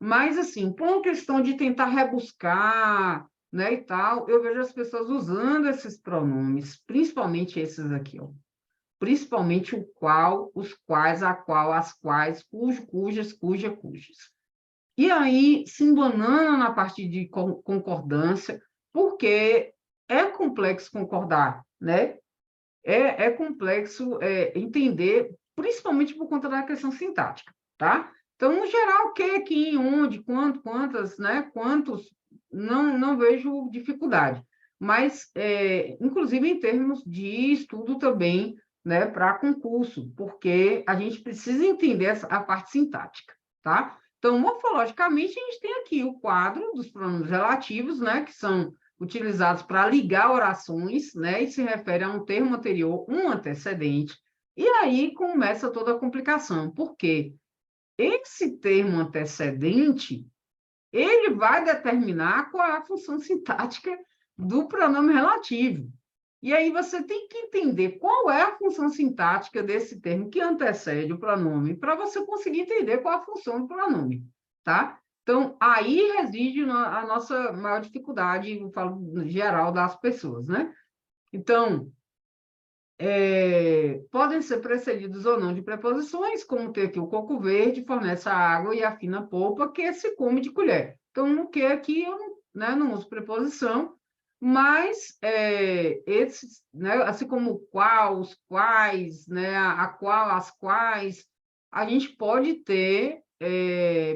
Speaker 1: mas, assim, por uma questão de tentar rebuscar, né, e tal, eu vejo as pessoas usando esses pronomes, principalmente esses aqui, ó, principalmente o qual, os quais, a qual, as quais, cujo, cujas, cujas. E aí, se embanana na parte de concordância, porque é complexo concordar, né? É complexo entender, principalmente por conta da questão sintática, tá? Então, no geral, o que, quem, onde, quanto, quantas, né? Quantos, não vejo dificuldade. Mas, inclusive, em termos de estudo também, né? Para concurso, porque a gente precisa entender a parte sintática, tá? Então, morfologicamente, a gente tem aqui o quadro dos pronomes relativos, né? Que são utilizados para ligar orações, né? E se refere a um termo anterior, um antecedente. E aí começa toda a complicação, porque esse termo antecedente, ele vai determinar qual é a função sintática do pronome relativo. E aí você tem que entender qual é a função sintática desse termo que antecede o pronome, para você conseguir entender qual é a função do pronome, tá? Então, aí reside a nossa maior dificuldade, eu falo geral das pessoas, né? Então, podem ser precedidos ou não de preposições, como ter aqui o coco verde, fornece a água e a fina polpa, que se come de colher. Então, no que aqui eu não, né, não uso preposição, mas esses, né, assim como o qual, os quais, né, a qual, as quais, a gente pode ter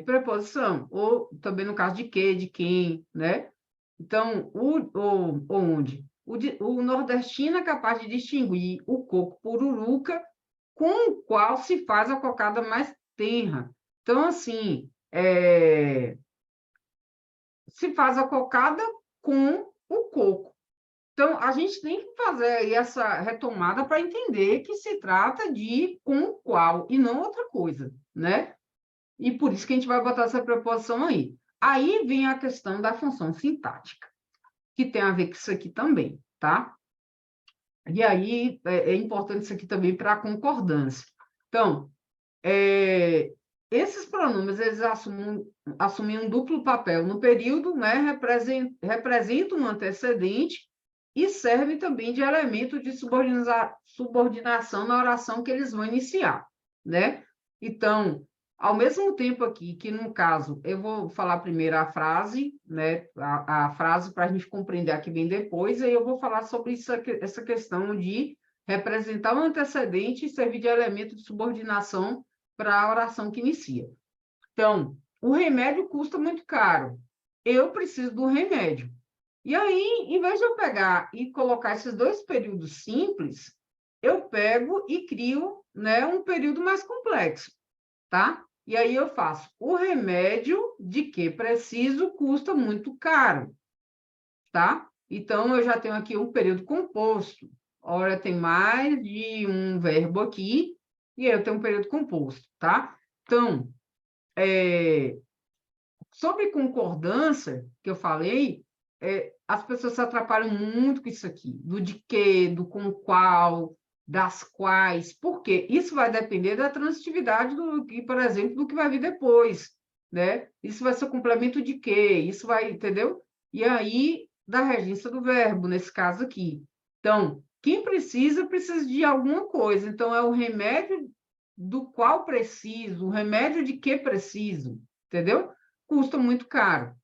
Speaker 1: preposição, ou também no caso de que, de quem, né? Então, o onde? O nordestino é capaz de distinguir o coco pururuca com o qual se faz a cocada mais tenra. Então, assim, se faz a cocada com o coco. Então, a gente tem que fazer aí essa retomada para entender que se trata de com o qual e não outra coisa, né? E por isso que a gente vai botar essa preposição aí. Aí vem a questão da função sintática, que tem a ver com isso aqui também, tá? E aí é importante isso aqui também para a concordância. Então, esses pronomes, eles assumem um duplo papel no período, né? Representam um antecedente e servem também de elemento de subordinação na oração que eles vão iniciar, né? Então, ao mesmo tempo aqui, que no caso, eu vou falar primeiro a frase, né? A frase para a gente compreender aqui bem depois, e eu vou falar sobre essa questão de representar o antecedente e servir de elemento de subordinação para a oração que inicia. Então, o remédio custa muito caro. Eu preciso do remédio. E aí, em vez de eu pegar e colocar esses dois períodos simples, eu pego e crio, né, um período mais complexo, tá? E aí eu faço o remédio de que preciso custa muito caro, tá? Então, eu já tenho aqui um período composto. Ora, tem mais de um verbo aqui, e aí eu tenho um período composto, tá? Então, sobre concordância, que eu falei, as pessoas se atrapalham muito com isso aqui, do de que, do com qual, das quais, por quê? Isso vai depender da transitividade do que, por exemplo, do que vai vir depois, né? Isso vai ser o complemento de quê? Isso vai, entendeu? E aí, da regência do verbo, nesse caso aqui. Então, quem precisa, precisa de alguma coisa. Então, é o remédio do qual preciso, o remédio de que preciso, entendeu? Custa muito caro.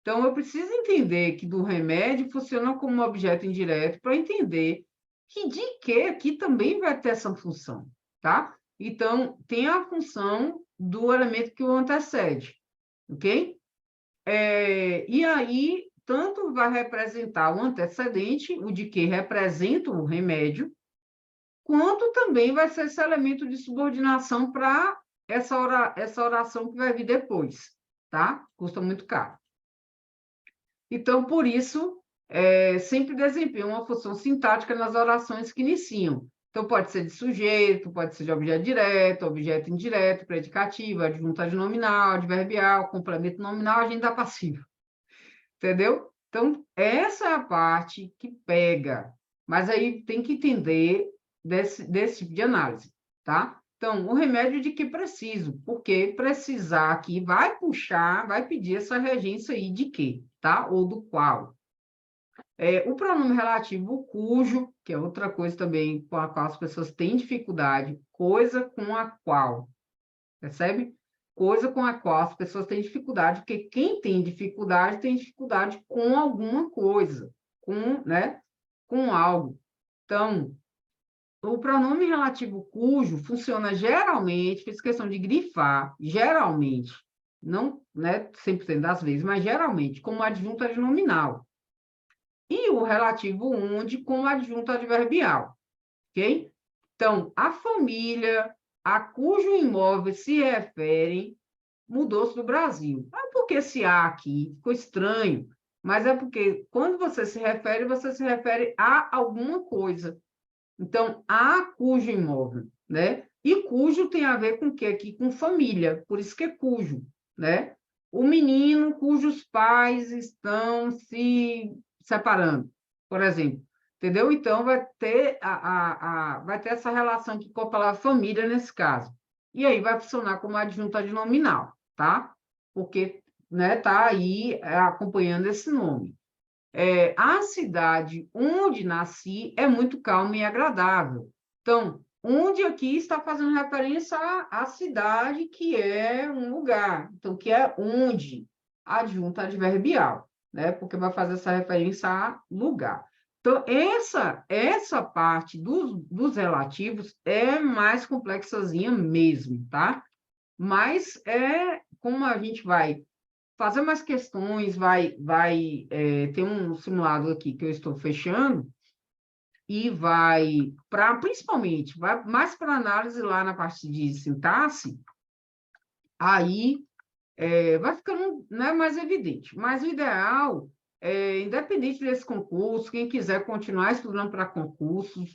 Speaker 1: Então, eu preciso entender que do remédio funciona como objeto indireto para entender que de que aqui também vai ter essa função, tá? Então, tem a função do elemento que o antecede, ok? E aí, tanto vai representar o antecedente, o de que representa o remédio, quanto também vai ser esse elemento de subordinação para essa oração que vai vir depois, tá? Custa muito caro. Então, por isso, sempre desempenha uma função sintática nas orações que iniciam. Então, pode ser de sujeito, pode ser de objeto direto, objeto indireto, predicativo, adjunto adnominal, adverbial, complemento nominal, agenda passiva. Entendeu? Então, essa é a parte que pega. Mas aí tem que entender desse tipo de análise, tá? Então, o remédio de que preciso, porque precisar aqui vai puxar, vai pedir essa regência aí de que, tá? Ou do qual. O pronome relativo cujo, que é outra coisa também com a qual as pessoas têm dificuldade, coisa com a qual, percebe? Coisa com a qual as pessoas têm dificuldade, porque quem tem dificuldade com alguma coisa, né? Com algo. Então, o pronome relativo cujo funciona geralmente, fiz questão de grifar, geralmente, não, né, 100% das vezes, mas geralmente, como adjunto adnominal. E o relativo onde como adjunto adverbial, ok? Então, a família a cujo imóvel se referem mudou-se do Brasil. Não é porque esse A aqui ficou estranho, mas é porque quando você se refere a alguma coisa. Então, a cujo imóvel, né? E cujo tem a ver com o quê aqui? Com família, por isso que é cujo, né? O menino cujos pais estão se separando, por exemplo. Entendeu? Então, vai ter, vai ter essa relação aqui com a palavra família nesse caso. E aí vai funcionar como adjunto adnominal, tá? Porque, né, tá aí acompanhando esse nome. A cidade onde nasci é muito calma e agradável. Então, onde aqui está fazendo referência à cidade, que é um lugar. Então, que é onde, adjunto adverbial, né? Porque vai fazer essa referência a lugar. Então, essa parte dos relativos é mais complexazinha mesmo, tá? Mas como a gente vai fazer mais questões, ter um simulado aqui que eu estou fechando, e principalmente, vai mais para análise lá na parte de sintaxe, aí vai ficando, né, mais evidente. Mas o ideal, independente desse concurso, quem quiser continuar estudando para concursos,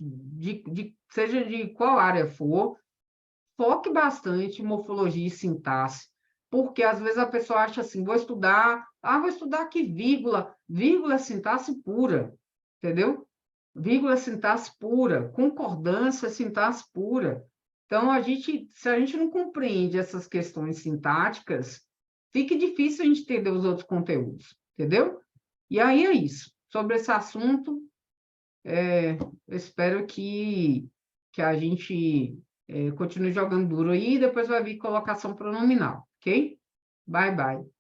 Speaker 1: seja de qual área for, foque bastante em morfologia e sintaxe, porque às vezes a pessoa acha assim, vou estudar aqui vírgula, vírgula é sintaxe pura, entendeu? Vírgula é sintaxe pura, concordância é sintaxe pura. Então, se a gente não compreende essas questões sintáticas, fica difícil a gente entender os outros conteúdos, entendeu? E aí é isso. Sobre esse assunto, eu espero que a gente continue jogando duro aí, e depois vai vir colocação pronominal, ok? Bye, bye.